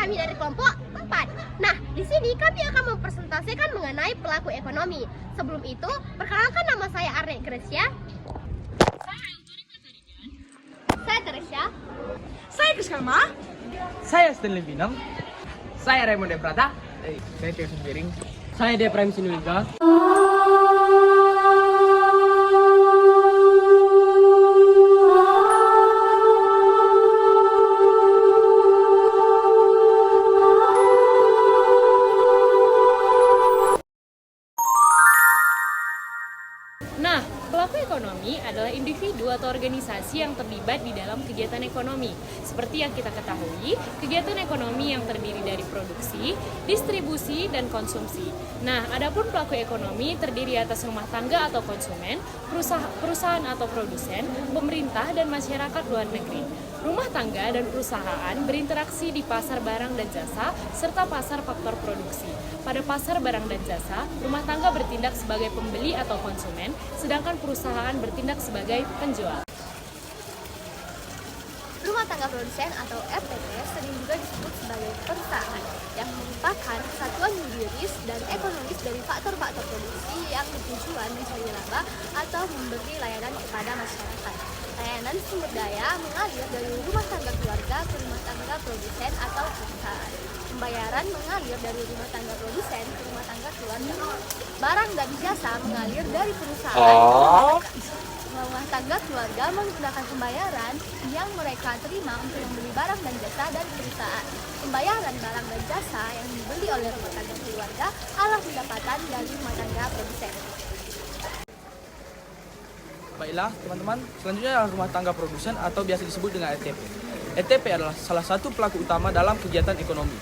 kami dari kelompok 4. Nah, di sini kami akan mempresentasikan mengenai pelaku ekonomi. Sebelum itu, perkenalkan nama saya Arne Gracia. Saya Teresia. Saya Kriskalma. Saya Stanley Binong. Saya Raymond Deprata. Saya Tio Sembiring. Saya Deprem Sinuliga. Nah, pelaku ekonomi adalah individu atau organisasi yang terlibat di dalam kegiatan ekonomi. Seperti yang kita ketahui, kegiatan ekonomi yang terdiri dari produksi, distribusi, dan konsumsi. Nah, adapun pelaku ekonomi terdiri atas rumah tangga atau konsumen, perusahaan atau produsen, pemerintah, dan masyarakat luar negeri. Rumah tangga dan perusahaan berinteraksi di pasar barang dan jasa, serta pasar faktor produksi. Pada pasar barang dan jasa, rumah tangga bertindak sebagai pembeli atau konsumen, sedangkan perusahaan bertindak sebagai penjual. Rumah tangga produsen atau RTP sering juga disebut sebagai perusahaan yang merupakan kesatuan yuridis dan ekonomis dari faktor-faktor produksi yang bertujuan mencari laba atau memberi layanan kepada masyarakat. Layanan sumber daya mengalir dari rumah tangga keluarga ke rumah tangga produsen atau perusahaan. Pembayaran mengalir dari rumah tangga produsen ke rumah tangga keluarga. Barang dan jasa mengalir dari perusahaan ke rumah tangga keluarga menggunakan pembayaran yang mereka terima untuk membeli barang dan jasa dari perusahaan. Pembayaran barang dan jasa yang dibeli oleh rumah tangga keluarga adalah pendapatan dari rumah tangga produsen. Baiklah teman-teman, selanjutnya adalah rumah tangga produsen atau biasa disebut dengan RTP. RTP adalah salah satu pelaku utama dalam kegiatan ekonomi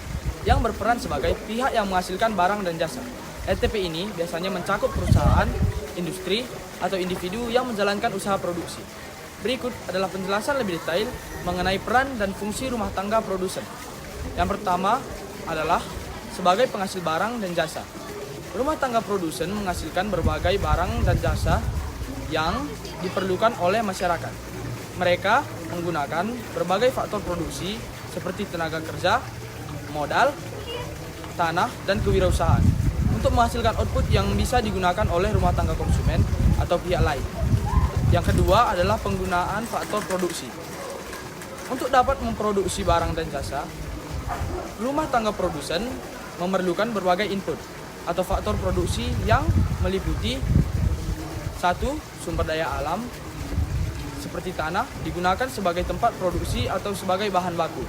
yang berperan sebagai pihak yang menghasilkan barang dan jasa. RTP ini biasanya mencakup perusahaan, industri, atau individu yang menjalankan usaha produksi. Berikut adalah penjelasan lebih detail mengenai peran dan fungsi rumah tangga produsen. Yang pertama adalah sebagai penghasil barang dan jasa. Rumah tangga produsen menghasilkan berbagai barang dan jasa yang diperlukan oleh masyarakat. Mereka menggunakan berbagai faktor produksi seperti tenaga kerja, modal, tanah, dan kewirausahaan untuk menghasilkan output yang bisa digunakan oleh rumah tangga konsumen atau pihak lain. Yang kedua adalah penggunaan faktor produksi. Untuk dapat memproduksi barang dan jasa, rumah tangga produsen memerlukan berbagai input atau faktor produksi yang meliputi: 1. Sumber daya alam seperti tanah digunakan sebagai tempat produksi atau sebagai bahan baku.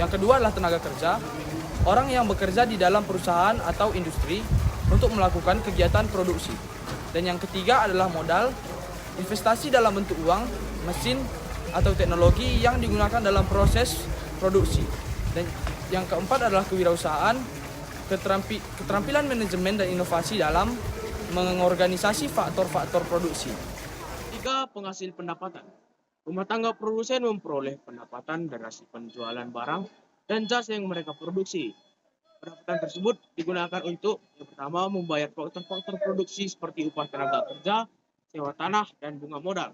Yang kedua adalah tenaga kerja, orang yang bekerja di dalam perusahaan atau industri untuk melakukan kegiatan produksi. Dan yang ketiga adalah modal, investasi dalam bentuk uang, mesin, atau teknologi yang digunakan dalam proses produksi. Dan yang keempat adalah kewirausahaan, keterampilan manajemen dan inovasi dalam mengorganisasi faktor-faktor produksi. 3. Penghasil pendapatan. Rumah tangga produsen memperoleh pendapatan dari hasil penjualan barang dan jasa yang mereka produksi. Pendapatan tersebut digunakan untuk yang pertama membayar faktor-faktor produksi seperti upah tenaga kerja, sewa tanah, dan bunga modal.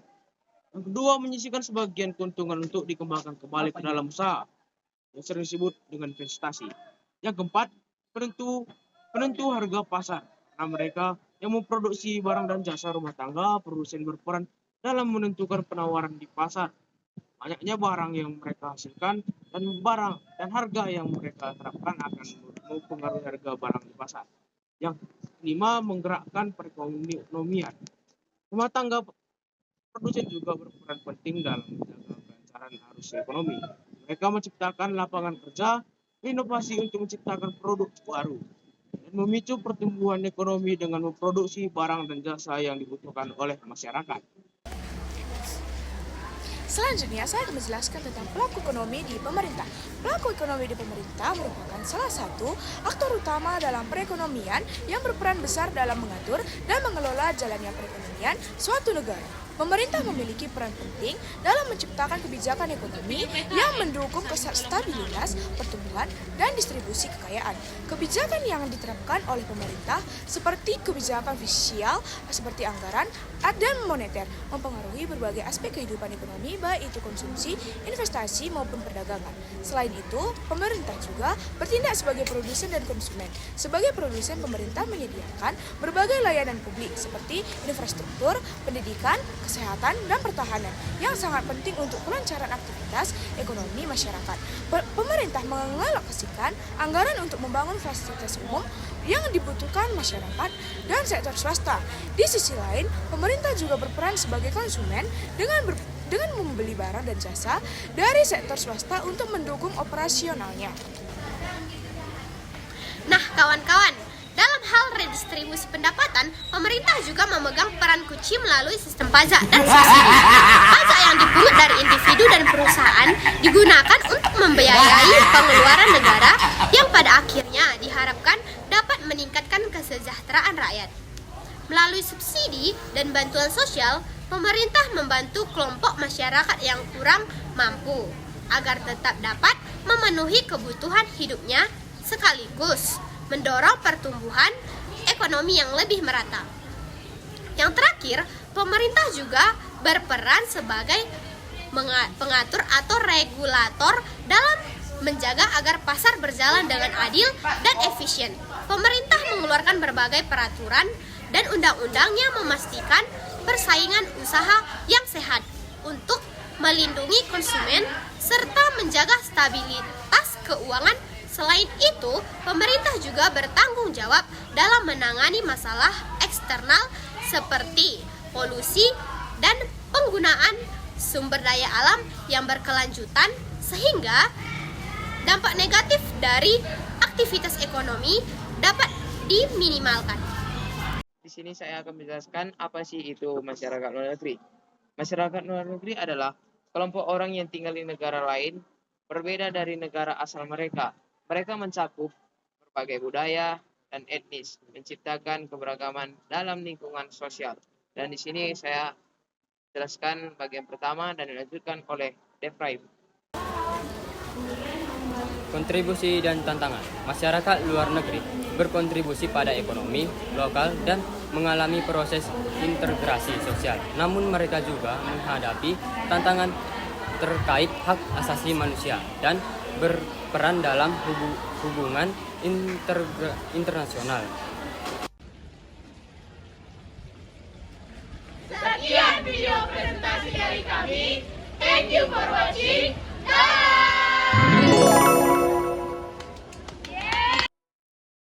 Yang kedua, menyisihkan sebagian keuntungan untuk dikembangkan kembali ke dalam usaha yang sering disebut dengan investasi. Yang keempat, penentu harga pasar. Karena mereka yang memproduksi barang dan jasa rumah tangga produsen berperan dalam menentukan penawaran di pasar. Banyaknya barang yang mereka hasilkan dan barang dan harga yang mereka terapkan akan mempengaruhi harga barang di pasar. Yang kelima, menggerakkan perekonomian. Rumah tangga produsen juga berperan penting dalam menjaga kelancaran arus ekonomi. Mereka menciptakan lapangan kerja, inovasi untuk menciptakan produk baru, dan memicu pertumbuhan ekonomi dengan memproduksi barang dan jasa yang dibutuhkan oleh masyarakat. Selanjutnya, saya akan menjelaskan tentang pelaku ekonomi di pemerintah. Pelaku ekonomi di pemerintah merupakan salah satu aktor utama dalam perekonomian yang berperan besar dalam mengatur dan mengelola jalannya perekonomian suatu negara. Pemerintah memiliki peran penting dalam menciptakan kebijakan ekonomi yang mendukung stabilitas, pertumbuhan, dan distribusi kekayaan. Kebijakan yang diterapkan oleh pemerintah seperti kebijakan fiskal, seperti anggaran, dan moneter, mempengaruhi berbagai aspek kehidupan ekonomi, baik itu konsumsi, investasi, maupun perdagangan. Selain itu, pemerintah juga bertindak sebagai produsen dan konsumen. Sebagai produsen, pemerintah menyediakan berbagai layanan publik seperti infrastruktur, pendidikan, kesehatan, dan pertahanan yang sangat penting untuk kelancaran aktivitas ekonomi masyarakat. Pemerintah mengalokasikan anggaran untuk membangun fasilitas umum yang dibutuhkan masyarakat dan sektor swasta. Di sisi lain, pemerintah juga berperan sebagai konsumen dengan membeli barang dan jasa dari sektor swasta untuk mendukung operasionalnya. Nah, kawan-kawan, dalam hal redistribusi pendapatan, pemerintah juga memegang peran kunci melalui sistem pajak dan subsidi. Pajak yang dipungut dari individu dan perusahaan digunakan untuk membiayai pengeluaran negara yang pada akhirnya diharapkan dapat meningkatkan kesejahteraan rakyat. Melalui subsidi dan bantuan sosial, pemerintah membantu kelompok masyarakat yang kurang mampu agar tetap dapat memenuhi kebutuhan hidupnya sekaligus mendorong pertumbuhan ekonomi yang lebih merata. Yang terakhir, pemerintah juga berperan sebagai pengatur atau regulator dalam menjaga agar pasar berjalan dengan adil dan efisien. Pemerintah mengeluarkan berbagai peraturan dan undang-undang yang memastikan persaingan usaha yang sehat untuk melindungi konsumen serta menjaga stabilitas keuangan. Selain itu, pemerintah juga bertanggung jawab dalam menangani masalah eksternal seperti polusi dan penggunaan sumber daya alam yang berkelanjutan sehingga dampak negatif dari aktivitas ekonomi dapat diminimalkan. Di sini saya akan menjelaskan apa sih itu masyarakat luar negeri. Masyarakat luar negeri adalah kelompok orang yang tinggal di negara lain berbeda dari negara asal mereka. Mereka mencakup berbagai budaya dan etnis, menciptakan keberagaman dalam lingkungan sosial. Dan di sini saya jelaskan bagian pertama dan dilanjutkan oleh Defraim. Kontribusi dan tantangan. Masyarakat luar negeri berkontribusi pada ekonomi lokal dan mengalami proses integrasi sosial. Namun mereka juga menghadapi tantangan terkait hak asasi manusia dan berperan dalam hubungan internasional. Sekian video presentasi dari kami. Thank you for watching.